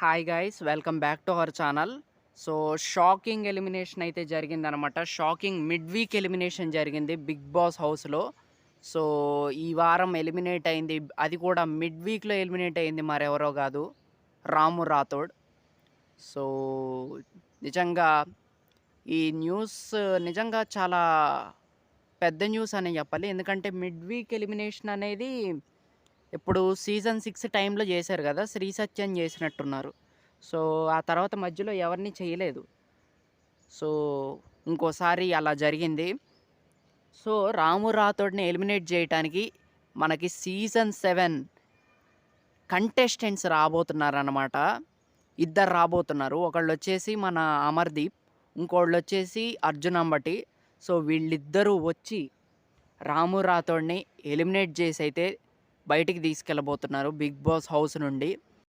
Hi guys welcome back to our channel. So shocking elimination అయితే జరిగిందనమాట. Shocking mid week elimination జరిగింది big boss హౌస్లో. So ఈ వారం ఎలిమినేట్ అయింది, అది కూడా మిడ్ వీక్లో ఎలిమినేట్ అయింది మరెవరో కాదు, రాము రాథోడ్. సో నిజంగా ఈ న్యూస్ నిజంగా చాలా పెద్ద న్యూస్ అని చెప్పాలి. ఎందుకంటే మిడ్ వీక్ ఎలిమినేషన్ అనేది ఇప్పుడు సీజన్ 6 టైంలో చేశారు కదా, శ్రీ సత్యం చేసినట్టున్నారు. సో ఆ తర్వాత మధ్యలో ఎవరిని చేయలేదు. సో ఇంకోసారి అలా జరిగింది. సో రాము రాథోడ్ని ఎలిమినేట్ చేయటానికి మనకి సీజన్ 7 కంటెస్టెంట్స్ రాబోతున్నారన్నమాట. ఇద్దరు రాబోతున్నారు. ఒకళ్ళొచ్చేసి మన అమర్దీప్, ఇంకోళ్ళొచ్చేసి అర్జున్ అంబటి. సో వీళ్ళిద్దరూ వచ్చి రాము రాథోడ్ని ఎలిమినేట్ చేసి అయితే బయటికి తీసుకెళ్ళబోతున్నారు బిగ్ బాస్ హౌస్ నుండి.